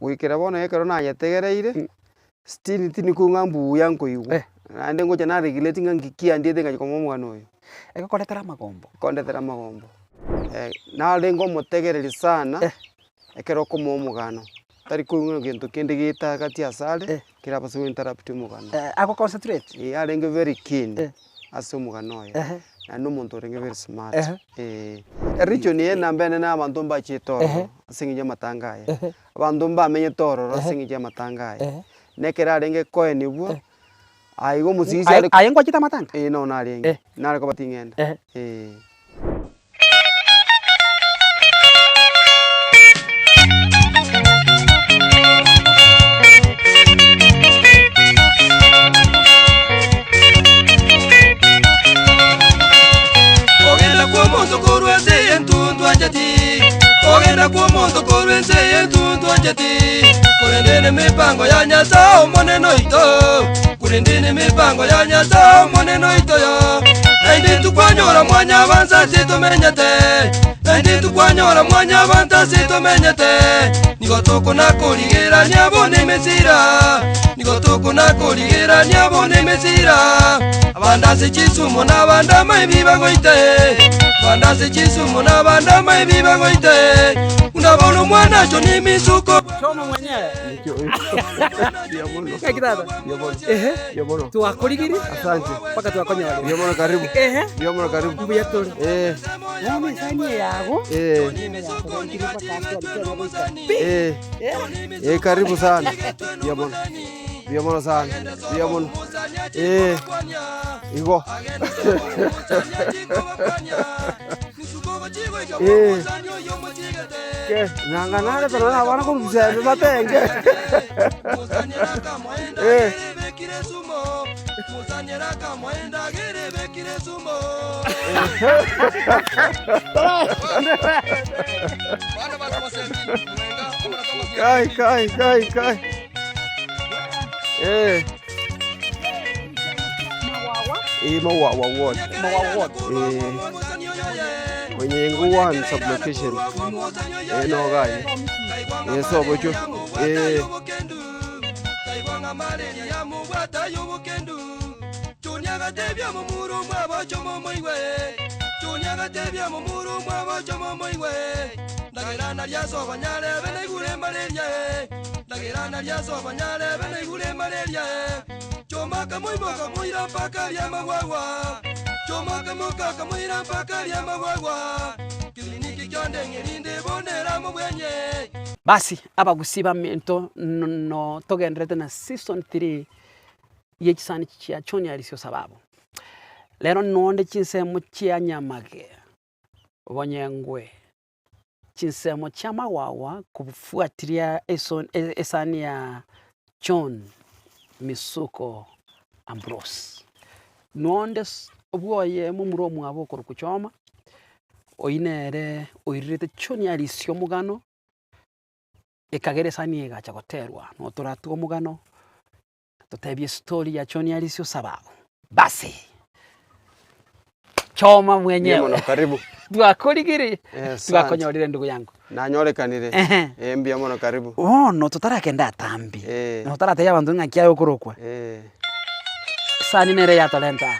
gwikira bono ekero na yategereire still tini kungambu yanko igu ande ngoja na regulating ngikia ndiye ngaje komo mwana oyo ekokondetera magombo na lengo mutegereri sana ekero komo omugano tari kuinga gintu kindi gita gati asale kira basu interrupt omugano ako concentrate arenge very keen ase omugano oyo na no muntu renge very smart region ye nambene na abantu mbachitoro asingije matangaya abantu mbamenye toro asingije matangaya nekera arenge koenibwo aigo musisi ale ayengo chita matanga no na arenge nare ko batingenda Ogenda kwa moto korwense yentu anjati kurendene mipango ya nyasa moneno ito kurendene mipango ya nyasa moneno ito yo naindi tukwanyora mwanya banza sitomenyete naindi tukwanyora mwanya banza sitomenyete nigotoko na kuligera nyabone mesira nigotoko na kuligera nyabone mesira abandase chisumo na bandama ibibagoite bandase chisumo na bandama ibibagoite unabona mwana cho ni Misuko Choma mwenyewe Diabono kakitata Diabono tuwakoligiri asante paka tuwakonya Diabono karibu Diabono karibu mbuyatore nani sanye yago karibu sana Diabono Diabono sana Diabono igo nanganare pero na wana kumseme batenge kai mawawa what wenye nguwa ni sublocation no guy so bocho Choma kamoiboka moira mpaka ya magwagwa Choma kamoka kamoira mpaka ya magwagwa Kliniki kyonde ngerinde bonera mubwenye basi abagusiba mento no togendrete na season 3 yechisani chia choni alisio sababu lero nonde chinsemo chia nyamage bonyengwe chinsemo cha mawawa kufuatilia esani ya John Misuko Ambrose nonde obwoye mumuro mwabo kurukuchoma oinere oirete choni alisio mugano ekagere sani egacha goterwa no toratu omugano tutebye story ya choni alisio sababu basi Choma mwenyewe karibu twakoligiri twakonyorire ndugu yangu nanyorekanire mbia mono karibu no tutarakenda tambi no tutarataya bantu ngakia yokurukwa sani nere ya talenta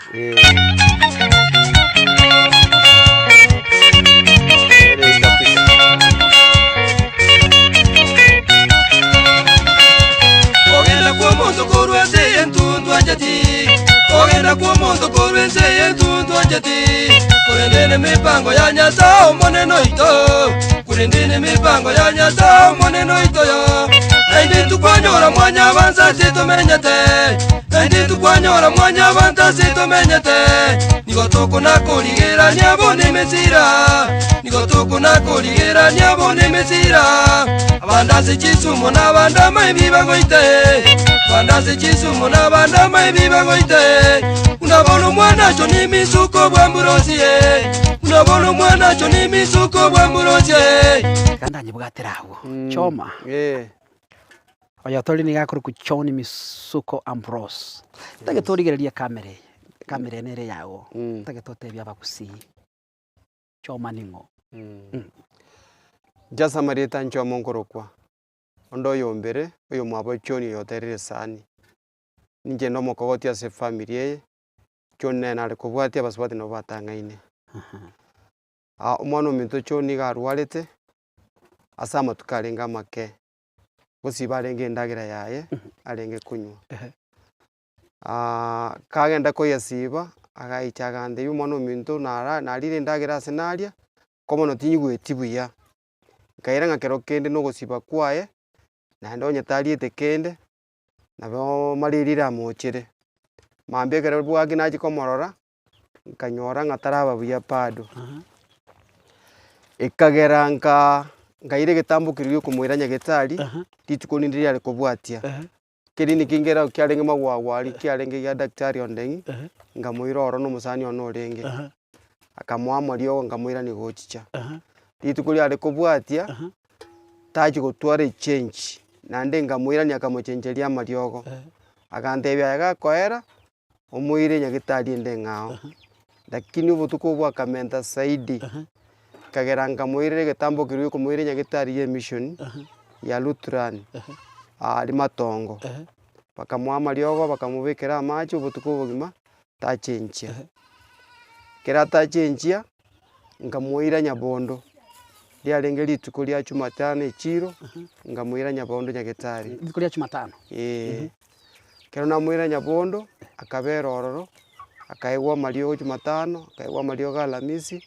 Ogenda kwa moto korwense yentu anjati Ogenda kwa moto korwense yentu anjati kurendene mipango ya nyasa moneno ito kurendene mipango ya nyasa moneno ito yo naindi tukwanyora mwanya banza sitomenyete naindi tukwanyora mwanya banza sitomenyete nigotoko na kuligera nyabone mesira nigotoko na kuligera nyabone mesira abandase chisumo na bandama ibibagoite bandase chisumo na bandama ibibagoite unabona mwana cho ni Misuko bwa Ambrose unabona mwana cho ni Misuko bwa Ambrose kandanye bwaterawo Choma oya tori ni gakuru ku Choni Misuko Ambrose tage torigereria kamera nere yawo tage totebya bakusi Choma ningo jasa marita Choma nkorokwa ondo yo Mbere oyo mwabo Choni yoterire sani ninje no mokogoti ase family ye Choni na rekobwati abasubati no batangaine omwana ominto Choni garwarete asa amatuka arenga make gosiba arenge endagera yaye arenge kunywa kagenda koyasiba agaicha agande yu omwana ominto narire endagera ase naria komono tinyigweti buya kaira ng'akero kende nogosiba kwaye naende onye tariete kende nabo maririre amochere mambe ekero bwaki nachi komorora nkanyora ng'ataraba buya pado ekagera ngaire egetamboki ria okomoira nyagetari rituko nindi riare kobwatia kerini kingera kiarenge magwagwari kiarenge ya daktari ondeng'i ngamoira oro nomosani ono orenge akamoa riogo ngamoira ni gochicha rituko riare kobwatia tachi gotwara echange naende ngamoira ni akamochencheria amariogo agantebia agakoera omoire nyagetari ende ng'ao lakini obotuko bwakamenta saidi kagera ngamoire egetamboki ria okomoire nyagetari ya mission ya Lutheran ari matongo bakamoa amariogo bakamobekera amache obotuko obogima tachenchia kera tachenchia ngamoira nyabondo riarenge rituko ria Jumatano echiro ngamoira nyabondo nyagetari rituko ria Jumatano kero namoira nyabondo akabera ororo akaegwa mariogo Jumatano akaegwa mariogo Alamisi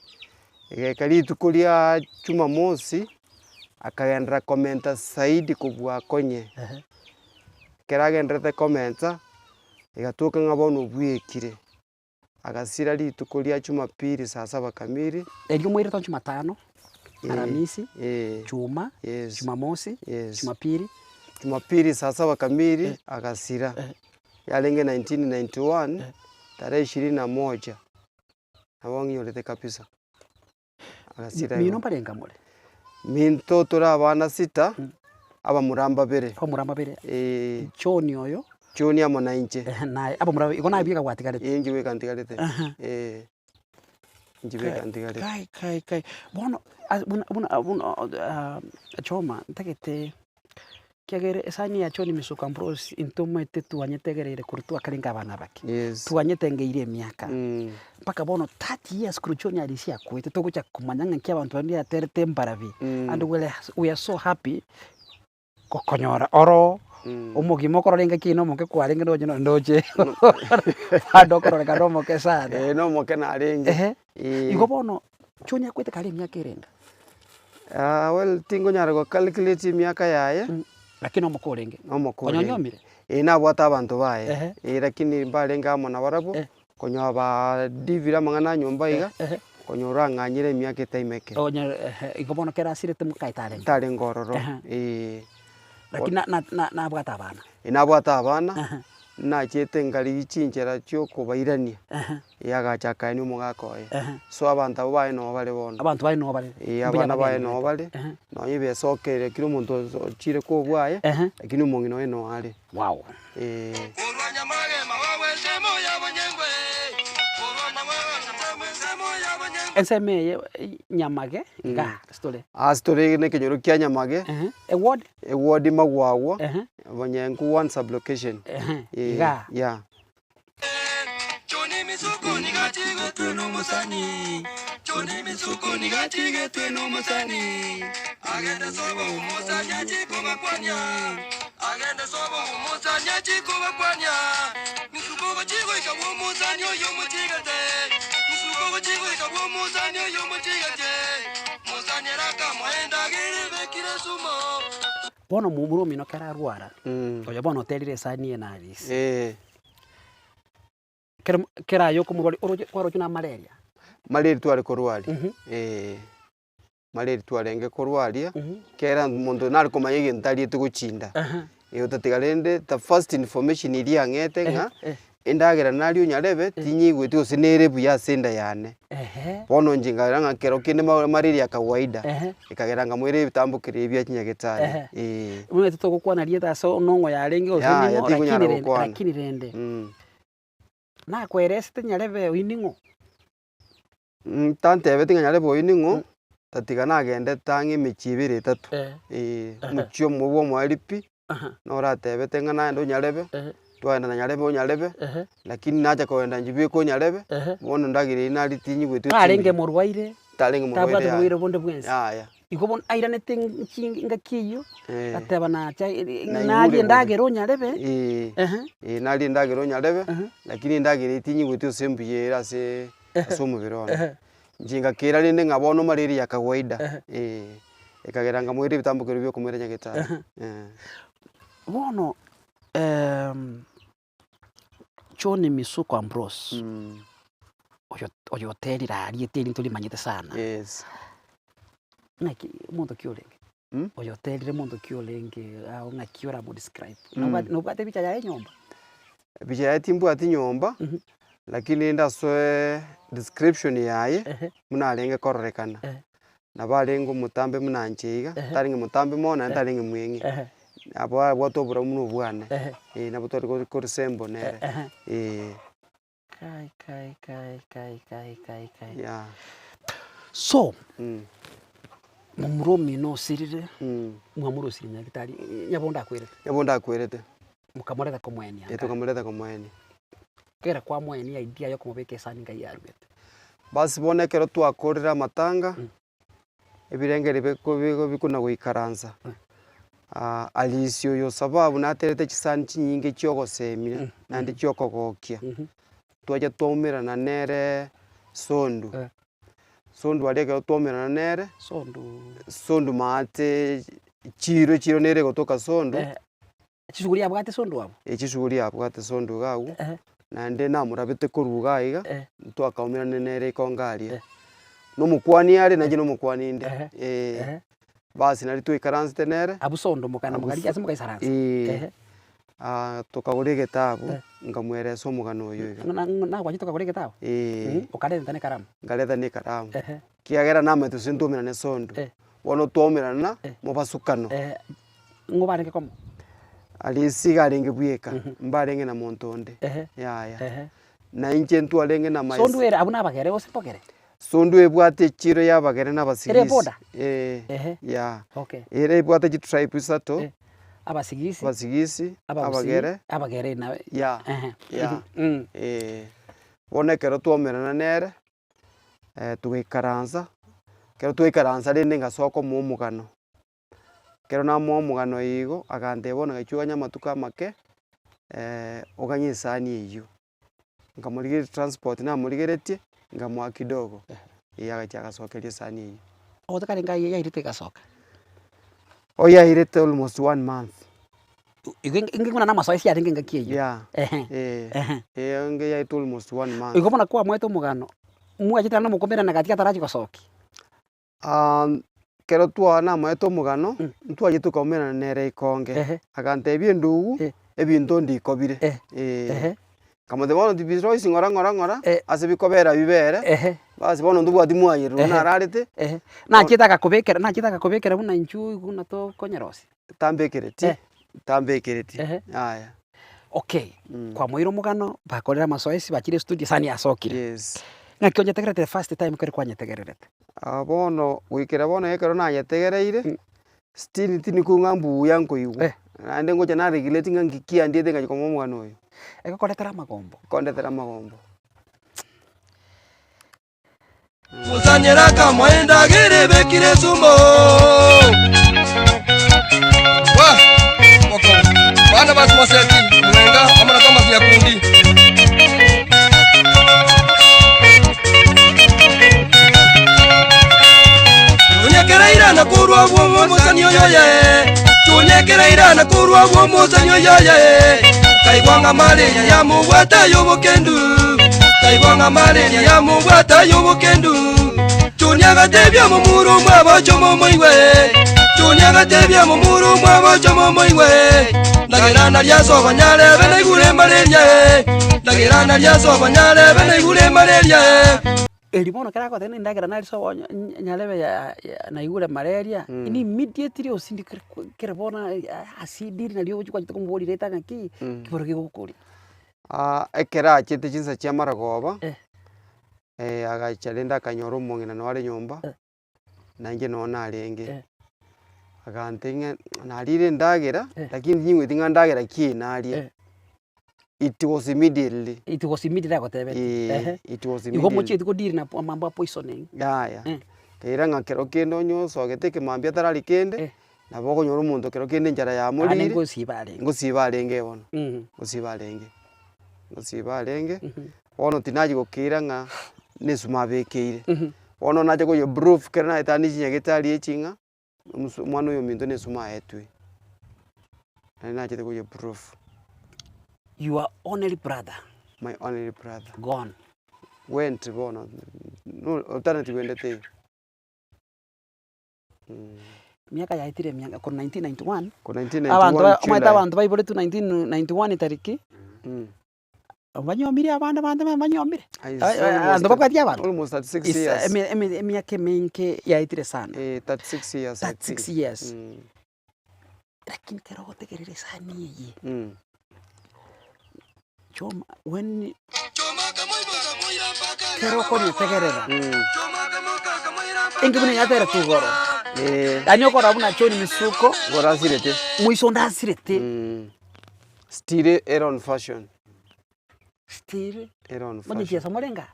egeka rituko ria Jumamosi akagendera komenta saidi kobua konye kera agenderete komenta egatuka ng'a bono obwekire agasira rituko ria Jumapili saa 7 kamili erio moire to Jumatano Aramisi Juma Jumamosi Jumapili saa 7 kamili agasira yarenge 1991 tarehe 21 abong'iorete kabisa agasira mino parenga more minto tora abana 6 aba muramba bere Choni oyo Choni amo na inche naye aba muramba igona abiga gwatigarete inji wekantigarete inji wekantigarete kai bono Choma ntegete kiagere esani ya Choni Misuko Ambrose intumete tuanyetegereire kurutua karinga abana baki tuanyetengeire miaka mpaka bono 30 years kuru Choni Ariisi akwete togocha kumanyanga kia abantu bandi aterete mbarabi and we are so happy kokonyora oro omogimo kororenga kino moke kwarenge ndoje ado kororenga no moke sana no moke na renge igo bono Choni akwete kali miaka irenga well tingo nyara go calculate miaka yaye lakini omokorenge onyonyomire nabwata abantu baye lakini mbarenga amo na barabo konyo ba divira mang'ana nyomba iga konyora ng'anyire emiaka etaimeke igo bono kera asirete mukaitare tare ngororo lakini nabwata abana nabwata abana nachete ngari chinchera chio kubairania yagachakaini omogakoye so abantu abo baye no bare bono abantu baye no bare abana baye no bare no ibe sokere kiro muntu chire ko bwaye lakini omongino eno are wow Enseme Nyamage ga story story ne kenyoro kya Nyamage eward magwagwa abanyengu one sublocation ga Choni Misuko nigatige tweno musani Choni Misuko nigatige tweno musani agenda sobo musanya chikuba kwanya agenda sobo musanya chikuba kwanya Misuko bachigo ikabo musanya yo mutigate Misuko bachigo ikabo musanya yo mutigate musanya raka mwenda gire bekire sumo bono mumurumi no kararwara oyo bono terire sani na Ariisi kera yo kumubali kwaro kina malaria tware korwali malaria twarenge korwalia kera mundu nari komanya gentari tuguchinda utatigarende the first information iri ang'ete ng'a endagera nari unyarebe tinyigwete usinere buya senda yane bono njinga ng'akero kinde malaria kawaida ikagera ngamwire bitambukire bya kinyagetari mwe tutogukwana rieta so nongo yarenge usinimo lakini rende na kwereste nyarebe uiningo tante bete nyarebe uiningo tatigana agende tangi michibiri itatu muchio mubwo mwalipi nora tebete ngana ndo nyarebe twaenda na nyarebe lakini naja kwenda njibi ko nyarebe bono ndagire inali tinyi gwetu tarenge murwaire tabwate murwaire bonde bwense ya ikobon airane tinga kiyo ateba na nali ndagero nyarebe nali ndagero nyarebe lakini ndagire tinyi gwetu sembiyera se asomo birona njinga kira rinde ngabono mariri ya kawaida ikageranga mwiri bitambukiro byo kumwerenya gitari bono Choni Misuko Ambrose oyo teri rari teri tuli manyite sana yes ngaki muntu kyolenge oyo teri muntu kyolenge au ngakiora mo describe no bate bicha ya nyomba bicha ya timbu ati nyomba lakini ndaswe description yaye munarenge kororekana na barengo mutambe munanchiga taringe mutambe mona taringe mwengi abo bwatobura muno bwane na butari ko sembo nere kai ya so mumuromi no sirire mwamuro sirinya gitari nyabonda kwerete mukamoreta komweni tukamoreta komweni kera kwa mweni idea yo kumubeke sani ngai yarwete basi bonekero twakorera matanga ebirengere bikuna guikaranza Ariisi yo sababu naterete chisani chinyinge cyogosemira nandi cyokogokia twaje twomera na nere sondu areke twomera na nere sondu mate chiro nere gotoka sondu chishuguri abwate sondu abo chishuguri abwate sondu gagu nande namurabete kuruga iga twakaumira nere kongaria no mukwani ari naje no mukwani inde basi nari twikaranze tenere abusondo mukana mugari ase mukaisaranze tukagure getabu ngamweresa omugano uyu na gwachito kagure getabu ukareta ne karamu ngareta ne karamu kiagera nama tusintumira ne sondo wono twomirana mubasukano ngobarenge komo Ariisi garenge bweka mbarenge na montonde ya na inche ntwarenge na mais sondo era abuna bagere ose pokere sondu ebwate chiro yabagere n'abasigisi ya okay ere ebwate tribe sato abasigisi abagere na ya bonekero twomerana nere tugikaranza kero twikaranza rinde ngasoko mu mugano kero na mu mugano igo agandebona gachuanya matuka make oganyisani iyo ngamurigire transport na murigeretie ngamwa kidogo yagacha gasokeria sani iyi otakari ngai yairite gasoka yairite almost 1 month inginguna na masoesi ya ringa kiyo nge yairite almost 1 month igomona kwa mweto mugano mwajita na mukomera na gatika taraji gasoki kero twana mweto mugano ntwaje tukaumena nere ikonge agantebie ndugu ebinto ndikobire kamode bono tibiro isingora ase bikobera bibere basi bono ndubwati mwayiru nararete nachitaka kubekera buna inchu kuna to konyerosi tambekereti aya okay kwa moiro mugano bakorera masoesi bakire studio sani asokire yes ngakionyetegerete first time kare kwanyetegerete bono wikira bono ekero nanyetegereire still tini kungambu yanko igu ande ngoja na regulating ngikia ndiete ngajikomo mugano uyu kondetera magombo musanyera kamwenda gerebe kire sumo wa moko bana basi moseti mwenga amana kama ya kundi tunyekereira na kurwa bwo musanyo yoye tunyekereira na kurwa bwo musanyo yoye kaigwanga malaria ya mubwata yobokendu kaigwanga malaria ya mubwata yobokendu Nyang'ate mu muru mwabocho momoiwe Nyang'ate mu muru mwabocho momoiwe Ndagirana lya soba nyale bene igure malaria Ndagirana lya soba nyale bene igure malaria Elimono kara kwa tena ndagirana lya soba nyale ya na igure malaria ini immediately osindi kerebona acidiri na lyo kwa kitoko mboli leta ngaki kiboroge gukuri ekera chete chinsa chia maragoba agachalenda kanyoro mongena no ari nyomba nange nona arenge akantinga narire ndagera lakini nyingwe tinga ndagera kinarie. It was immediately. It was immediately agotebe. It was immediately. Igo mochi tikudiri na mambo poisoning. Ya. Keira ngakero kendo nyoso ageteke mambia tarari kende. Na boko nyoro muntu kero kende njara ya muri. Ane ngosibarenge. Ngosibarenge bono. Ngosibarenge. Ngosibarenge. Bono tinaji gokira nga nesuma bekeire. Bono naje ko yo proof kerana etani nyagitari echinga. Mwana yo minto nesuma etwe. Naje ko yo proof. Your only brother. My only brother. Gone. Went gone. No alternative wende te. Miaka yaitire miaka kwa 1991. Kwa 1991. Abantu bayibole tu 1991 tariki. Abanyomire abandi banyomire. Ando bakati abantu. Almost 36 years. Miaka mingi yaitire sana. 36 years. 36 years. Lakini kero gotegerere sana iyi. Choma when kero koni tegerera. Ingibune yatera tugoro. Danyo kora buna choni Misuko. Gora sirete. Muiso ndasirete. Still era on fashion. Still era on fashion. Mwenye kiasa molenga.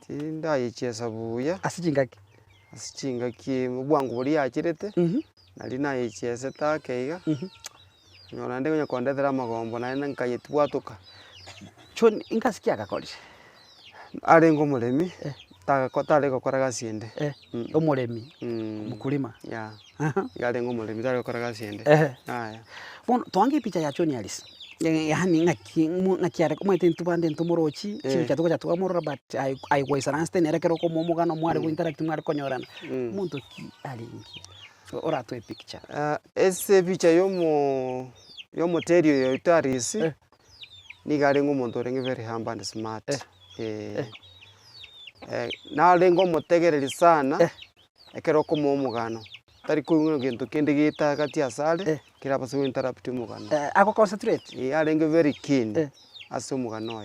Tinda yechesa buya. Asijingaki. Asijingaki bwangu buri yakirete. Nali na yechesa takeiga. Ngona ndenge nyakondethera magombo na nkayetwatuka. Choni ingasikia gakori. Arengo mulemi. Tale gukora gasiende. Umuremi. Mukulima. Ya. Arengo mulemi tale gukora gasiende. Aya. Bon twange picha ya Choni Alice. Yani ngakiara kumwete ntubande ntumorochi chintu cyatuko cyatuka murora but I was arrested nerekero ko momugano mwari ku interact mwari konyorana. Muntu ki alingi. Ora to picture. Ese picha yomo terio yo Ariisi. Ni garengo muntu renge very humble and smart. Na lengo mutegereri sana ekero ko momugano tari ku gintu kindi gita kati asale kira basu interrupt mugano ako concentrate arengo very keen aso mugano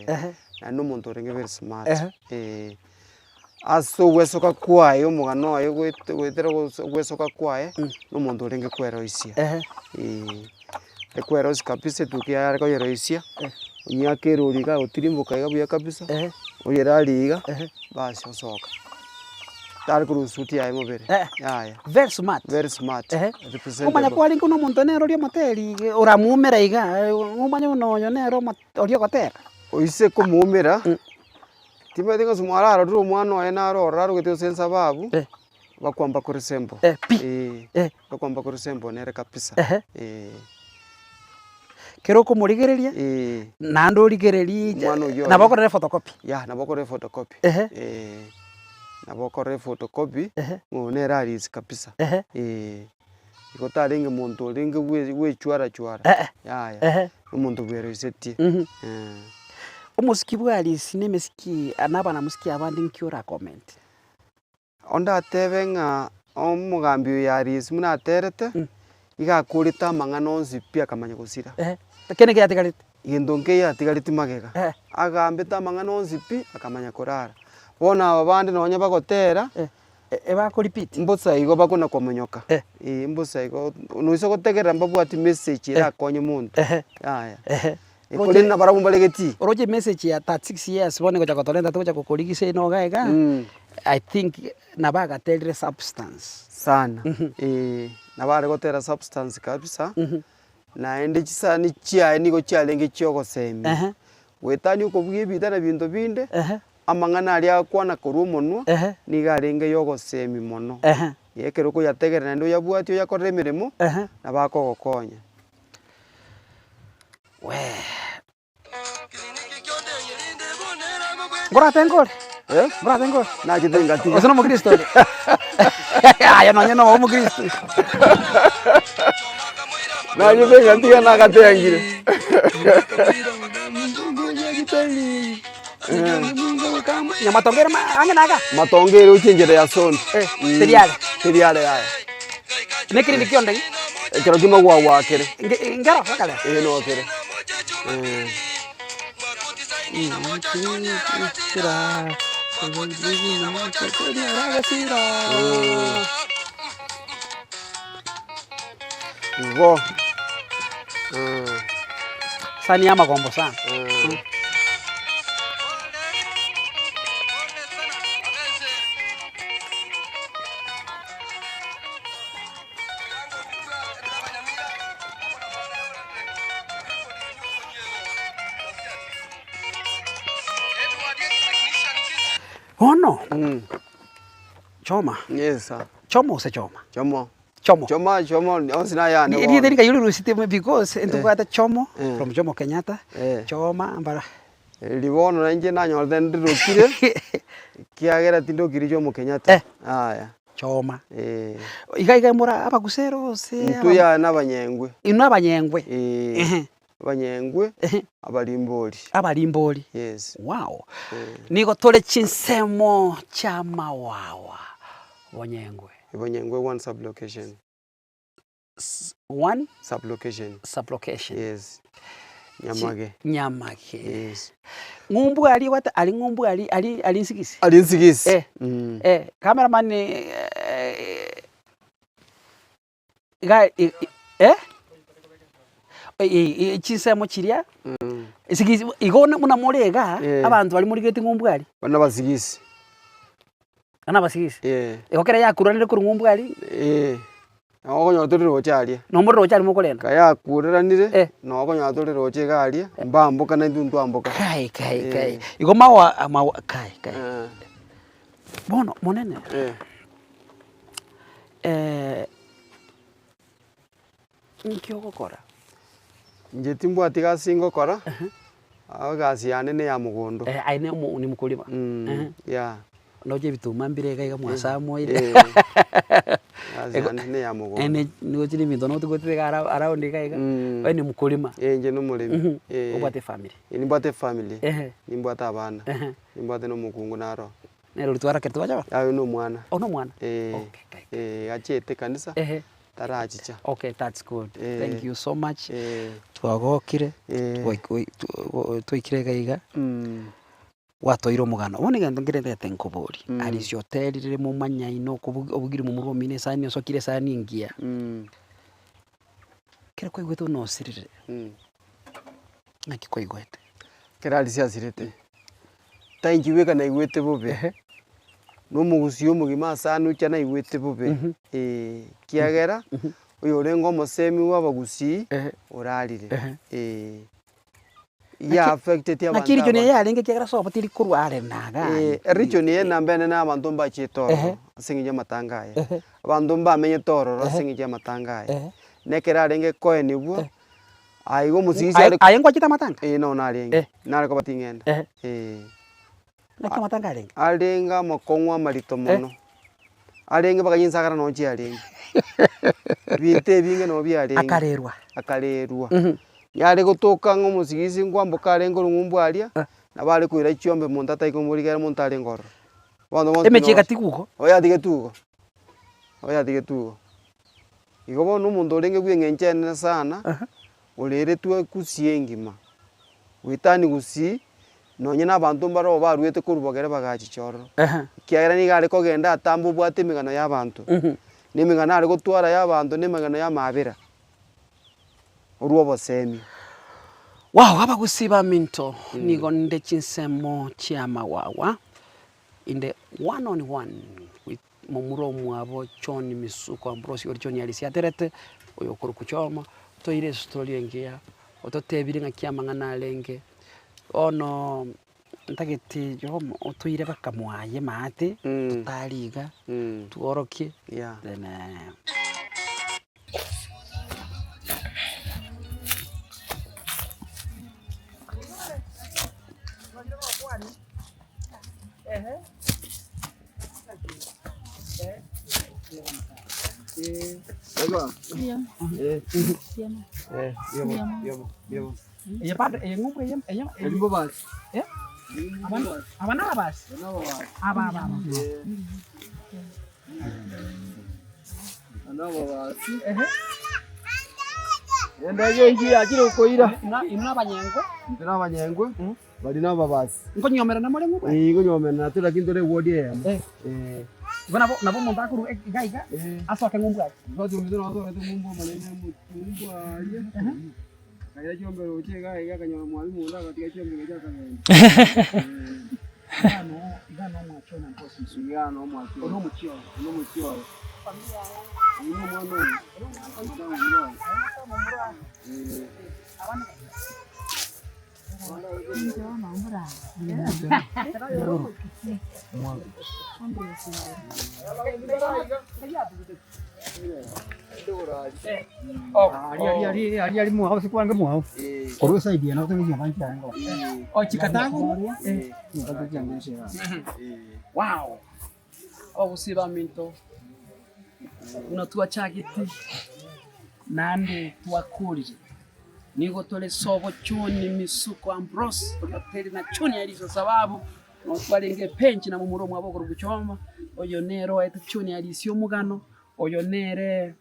na no muntu renge very smart aso wesoka kwayo mugano ayo gwetera wesoka kwaye no muntu renge kweroisia ekwerosia kabisa tukia ariko yeroisia nyakero liga utirimbuka igabuya kabisa oyera liga basi osoka tari kurusuti ya Mbere ya very smart umanya kwali kuno muntu nero lyo moteri uramumera iga umanya uno nero olyo gotera oise kumumera tiba dinga sumara ru mwana wa enaro raro gete sensa babu bakwamba kuri sembo bakwamba kuri sembo nere kabisa kero ko murigereria nando rigereria nabakorere photocopy nabakorere photocopy nabakorere photocopy ngonera Ariisi kabisa ikotaringe muntu ringe we chwara umuntu bwereseti umusiki bwa Ariisi nemesiki anaba musiki abandi nkiora comment onda tebenga omugambi ya Ariisi muna terete igakurita mangano nzipi akamanya gusira kene kya tigarite indonke ya tigarite magega agambita mangano nzipi akamanya kurara bona abandi nonya bagotera eba ko repeat mbusa igo bakona komonyoka mbusa igo nuiso gotegerera mbabu ati message ira konye muntu aya ikole na barabumbalegeti oroje message ya 36 years bone ko jakotolenda to jakokoligise no gaega I think nabaga tell substance sana nabare gotera substance kabisa na ende chisani chia niko chialenge chioko semi wetani uko bwibita na bintu binde amangana ali akwana korumonwa ni garenge yogo semi mono yekero ko yategera ndo yabwatyo yakorre mirimo nabako gokonya we ngora tengore ngora tengore na kitenga ti osana mo Kristo aya nanya no mo Kristo na kitenga ti na katengire Nyamatongere anganaga matongere uchenjere ya son teriale aya nekiri ndikionde ekero kimo gwa wakere ngero wakale no wakere Ngo. Sani ama kombo sana. Ono. Choma. Yes sir. Choma use choma. Chomo. Chomo. Choma onsina ya ne. Ni ndika yulu rusite because entukata chomo from Jomo Kenyatta. Choma ambara. Libono na nje nanyo ndirokire. Kiagera tindokiri Jomo Kenyatta. Aya. Choma. Iga mura abagusero se. Ntuya n'abanyengwe. Ino abanyengwe. Abanyengwe. Abalimboli. Abalimboli. Yes. Wow. Niko tole chinsemo cha mawawa. Abanyengwe. Abanyengwe one sublocation. One sublocation. Sublocation. Yes. Nyamage. Nyamage. Yes. Ngumbu ali wata ali ngumbu ali nsigisi. Ali nsigisi. Cameraman chisemo chiria. Isigisi igona muna morega abantu bali muri gete ngumbu ali. Bana basigisi. Ana basigisi. Ekokera yakuranire kuri ngumbu ali. Ogonya turiro chalia. No muriro chali mukolenda. Kaya kureranire no ogonya turiro chegalia mbambuka na nduntu ambuka. Kai. Igo mawa kai. Bono monene. Nkyo gukora. Nje timbo atiga singo kora. Agasi yanene ya mugondo. Aine ni mukulima. Yeah. Noje bituma mbire gaiga mwasamo ile. Azanene ya mugondo. Ene nigo chiri bintu no tugote around gaiga. Ni mukulima. Nje no mulimi. Ubate family. Ni mbate family. Ni mbata abana. Ni mbate no mukungu naro. Nero rutwara kertu bacha. Ayo no mwana. No mwana. Okay. Achete kanisa. Tarachicha. Okay, that's good. Thank you so much. Twagokire. Twikire gaiga. Watoiro mugano. Wone gando ngirendete nkobori. Ariisi hotel riri mu manyaino kubugiri mu muromine sani osokire sani ngia. Kera ko igweto no sirire. Naki ko igwete. Kera Ariisi asirete. Tainjiweka na igwete bobe. No mugusio mugima sanu ucha na igwete bobe. Kiagera uyo rengo mosemi wabagusi urarire. Ya affected ya bantu. Nakiri jone ya lenge kiagera so batiri kurware naga. Region ye nambene na abantu mbachitoro singije matangaye. Abantu mbamenye toro singije matangaye. Nekera lenge koeni bwo. Aigo musisi ayengo chita matanga. No na lenge. Na ko batingenda. Naki matanga lenge. Alenga makongwa marito mono. Alenge bakayinsagara no chi alenge. Bite binge no bi alenge. Akarerwa. Yale gutuka ngo musigisi ngwambuka alengo ngumbu alia. Na bale kuira chiombe montata iko muri gera montale ngoro. Emecheka tikuko. Oya digetuko. Igo bono mundu lenge gwengenchene sana. Olere tuwe kusiengima. Witani gusi nonye nabantu mbaro barwete kurubogere bagachichoro. Kiagera ni gale kogenda atambu bwate migano y'abantu. Ni migano ari gutwara y'abantu ni migano y'amabira. Uruobo semi. Wow, abagusiba minto nigo nde chinsemo chiama wawa in the one-on-one with momuro mwabo Choni Misuko Ambrose ori Choni Ariisi aterete oyo kuru kuchoma toire story engia ototebire ngakiama ngana lenge ono ntageti jomo otoire bakamwaye mate tutaliga tuorokie then Endege iki akire ukoira. Ina abanyengwe. Ndina abanyengwe. Bali nabo basi. Nkonyomera na muri ngwe. Nkonyomera na tula kindore wodi ya. Nabo muntu akuru igaiga. Asoke ngumbwa. Bado mzee watu ngumbo manene ngumbo aje. Kaya chombe uche gaiga kanyama mwalimu unda katika chombe kaja kanyama. Igano mwachona mposi Igano mwachona. Ono muchio. Ari muau sikuanga muau. Koru saidia na tengi banki yango. Chikatangu. Wow. Obusibamento unatua chagiti nande twakurire nigo tole sobo choni Misuko Ambrose tuli na choni alizo sababu no twalenge penchi na mumuro mwabogoro guchoma oyo nero etu choni Ariisi omugano oyo nere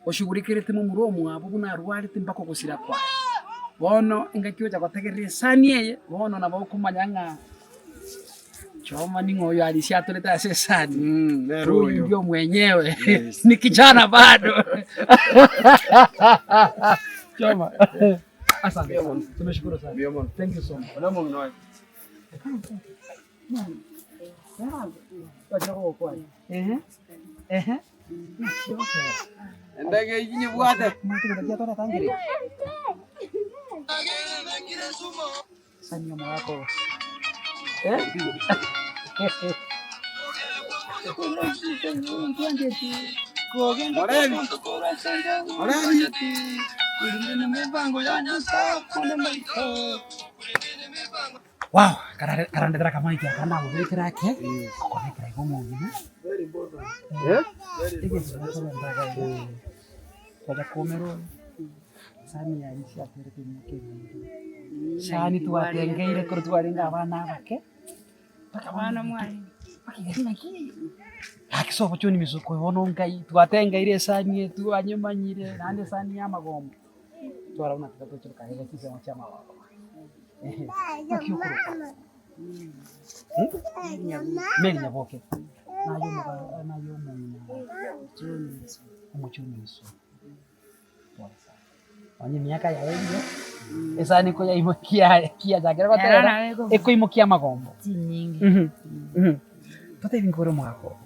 oshugurikirete mumuro mwabo buna rwalite mbako gusira kwa bono ingakyo chakotegerere saniye bono nabo kumanyanga Choma ni ngoyo Ariisi atoleta asesani. Nero ndio mwenyewe. Yes. Ni kijana bado. Choma. Asante. Tumeshukuru sana. Thank you so much. Wala mno. Ndege yinyi bwate. Sanyo mwako. Wow, karandetera kama iki akanda ubekera ke kokekera igomo ngine very important kwa komero Sammy Ariisi atereke mukeni shani tuwatengeire kuri twarenga abana bake pakabana mwari pakigana ki akisoba cyoni Misuko bono ngai twatengeire sani yetu anyemanyire nande sani ya magombo twarabona tukatoka hego kizema cha mababa Meri nyaboke nayo umuchuni Misuko wanye miaka ya wengi esa niko ya imokia jagira batera eko imokia magombo ti nyingi tote vinkoro mwako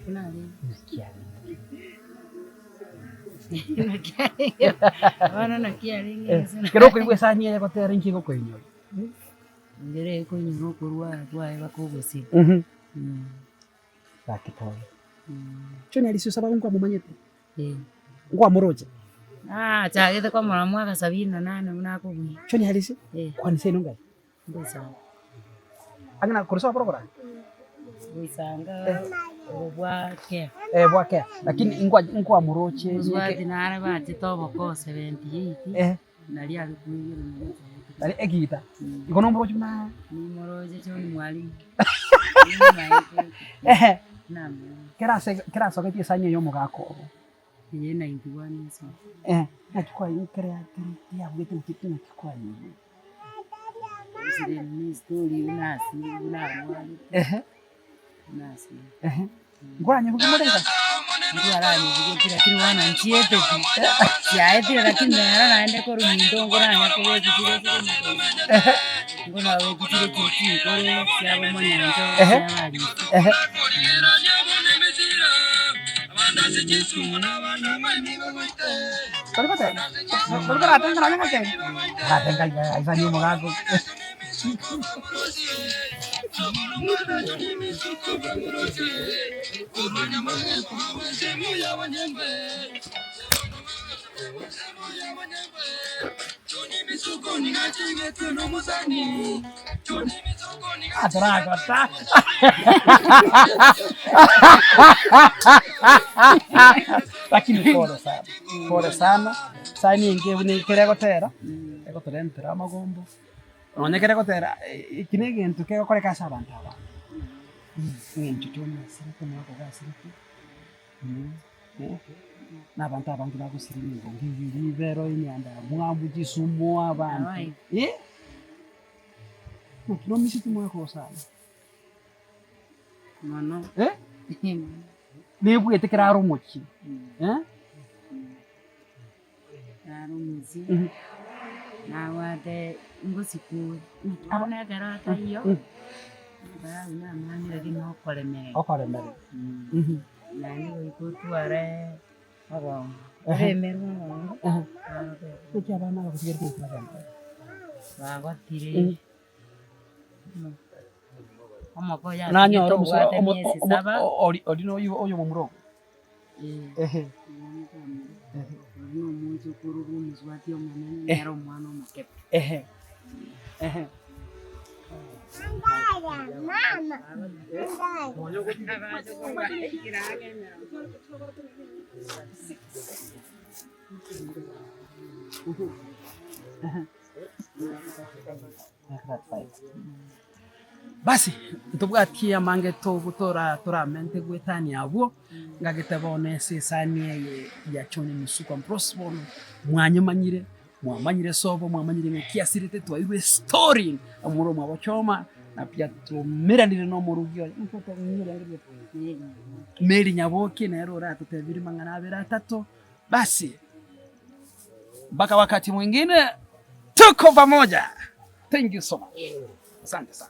unali nakia wana nakia ringi kero ko iwe sani ya batera nkingo ko inyo Mbere ko nyuro kurwa twae bakogosi bakitoy choni Ariisi sababu ngwa mumanyete eh ngwa muroje chagete kwa mwana mwaka 78 munakugwi choni Ariisi kwani seno ngai ndesa agina kurusa programa wisanga obwake bwake lakini ngwa muroje uzwati nare bati tobo ko 78 nali alikuyiru nali egita ikono muroje na ni muroje choni mwalimu namu kera soketi sanye yo mugako ye 91 so nakikwa ikrea ya bwete mtitu nakikwa ni sire ni story unasi unamwali nasi ngwanye kumureka ndwarani zikira kiri wana nchiete yaetira lakini nara naende ko rumindo ngoranya ko wekitire ngona wekitire kiti kore syabo monyanjo syabali lakini pole sana sani inge unikere gotera ego turentera magombo onekere gotera ikine gintu kego kore kasa abantu aba ngintu cyoma siriko nako gasiriko n'abantu abangi bagusirimingo ngibiri bero inyanda mwambu jisumo abantu no misiti mwako sana Mano. Nebu ete kiraro mochi Karo muzi. Na wade ngosiku. Abona garata iyo. Ba na mani lagi no kolemere. Okolemere. Na ni ikutu are aba. Remero aba. Kuki abana bakugira kwa Ba batire. Omokoya. Nanyoro ori no oyo mumuro. No mucho kuru muzwati omwana nero mwana omukepe. Mama. Basi ntubwatia mange to gutora turamente gwetani abo ngagitabone sesani ya choni Misuko Ambrose mwamanyire sobo mwamanyire nkiasirite twairwe story amuro mwa Choma na pia tumeranire no murugio mtoto mwingine Meri Nyaboke na ero rata teviri mangana abira tatu. Basi mpaka wakati mwingine tuko pamoja. Thank you so much. Asante sana.